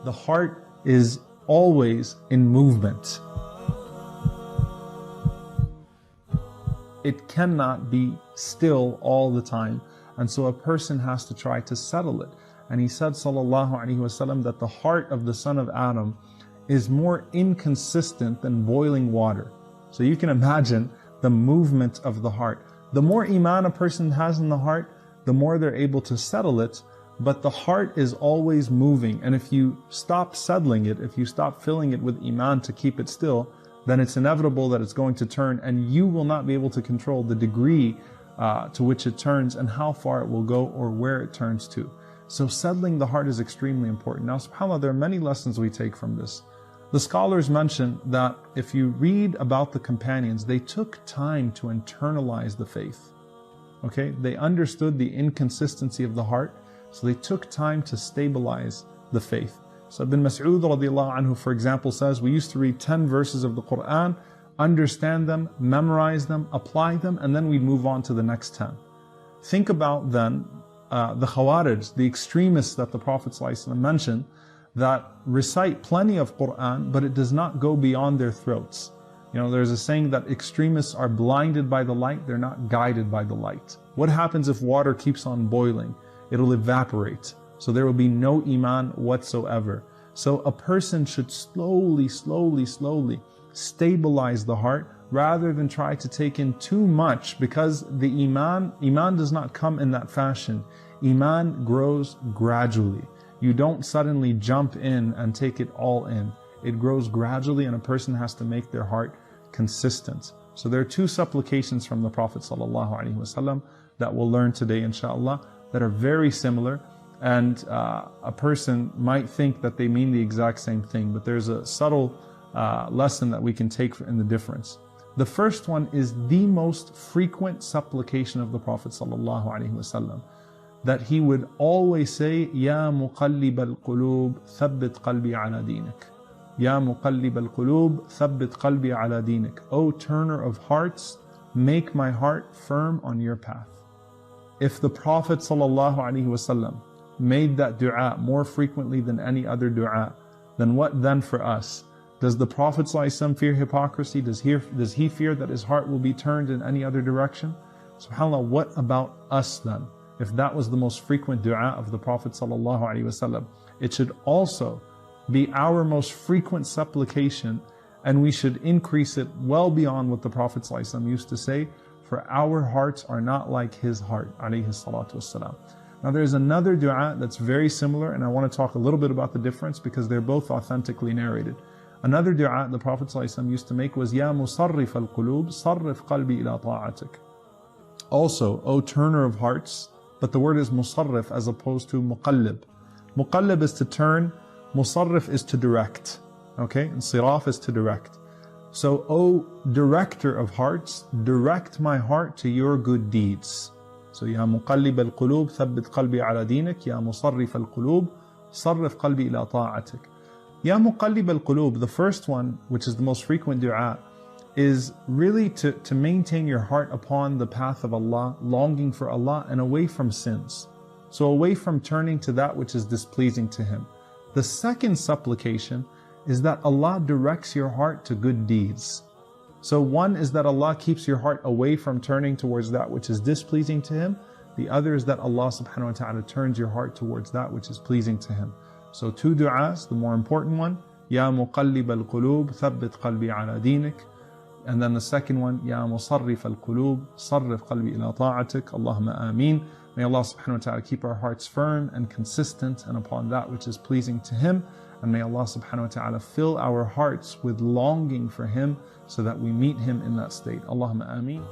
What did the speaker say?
The heart is always in movement. It cannot be still all the time. And so a person has to try to settle it. And he said, sallallahu alaihi wasallam, that the heart of the son of Adam is more inconsistent than boiling water. So you can imagine the movement of the heart. The more iman a person has in the heart, the more they're able to settle it. But the heart is always moving. And if you stop settling it, if you stop filling it with iman to keep it still, then it's inevitable that it's going to turn, and you will not be able to control the degree to which it turns and how far it will go or where it turns to. So settling the heart is extremely important. Now, subhanAllah, there are many lessons we take from this. The scholars mention that if you read about the companions, they took time to internalize the faith. Okay, they understood the inconsistency of the heart, so they took time to stabilize the faith. So Ibn Mas'ud radiallahu anhu, for example, says, we used to read 10 verses of the Quran, understand them, memorize them, apply them, and then we'd move on to the next 10. Think about then the Khawarij, the extremists that the Prophet ﷺ mentioned, that recite plenty of Quran, but it does not go beyond their throats. You know, there's a saying that extremists are blinded by the light, they're not guided by the light. What happens if water keeps on boiling? It'll evaporate. So there will be no iman whatsoever. So a person should slowly stabilize the heart rather than try to take in too much, because the iman does not come in that fashion. Iman grows gradually. You don't suddenly jump in and take it all in. It grows gradually, and a person has to make their heart consistent. So there are two supplications from the Prophet ﷺ that we'll learn today, inshallah, that are very similar. And a person might think that they mean the exact same thing, but there's a subtle lesson that we can take in the difference. The first one is the most frequent supplication of the Prophet ﷺ, that he would always say, Ya muqallib al-qulub, thabbit qalbi ala dinik. Ya muqallib al-qulub, thabbit qalbi ala dinik. O turner of hearts, make my heart firm on your path. If the Prophet ﷺ made that dua more frequently than any other dua, then what then for us? Does the Prophet ﷺ fear hypocrisy? Does he fear that his heart will be turned in any other direction? SubhanAllah, what about us then? If that was the most frequent dua of the Prophet ﷺ, it should also be our most frequent supplication, and we should increase it well beyond what the Prophet ﷺ used to say, for our hearts are not like his heart, alayhi salatu wassalam. Now there's another dua that's very similar, and I want to talk a little bit about the difference because they're both authentically narrated. Another dua the Prophet ﷺ used to make was, Ya musarrif al-qulub, sarrif qalbi ila ta'atik. Also, O turner of hearts, but the word is musarrif as opposed to muqallib. Muqallib is to turn, musarrif is to direct. Okay, and siraf is to direct. So, O director of hearts, direct my heart to your good deeds. So, Ya muqallib al-qulub, thabbit qalbi ala dinik. Ya musarrif al-qulub, sarrif qalbi ila ta'atik. Ya muqallib al-qulub, the first one, which is the most frequent dua, is really to maintain your heart upon the path of Allah, longing for Allah and away from sins. So away from turning to that which is displeasing to Him. The second supplication is that Allah directs your heart to good deeds. So one is that Allah keeps your heart away from turning towards that which is displeasing to Him. The other is that Allah subhanahu wa ta'ala turns your heart towards that which is pleasing to Him. So two du'as, the more important one, Ya muqallib al-qulub, thabbit qalbi ala dinik. And then the second one, Ya musarrif al-qulub, sarrif qalbi ila ta'atik. Allahumma ameen. May Allah subhanahu wa ta'ala keep our hearts firm and consistent and upon that which is pleasing to Him. And may Allah subhanahu wa ta'ala fill our hearts with longing for Him so that we meet Him in that state. Allahumma ameen.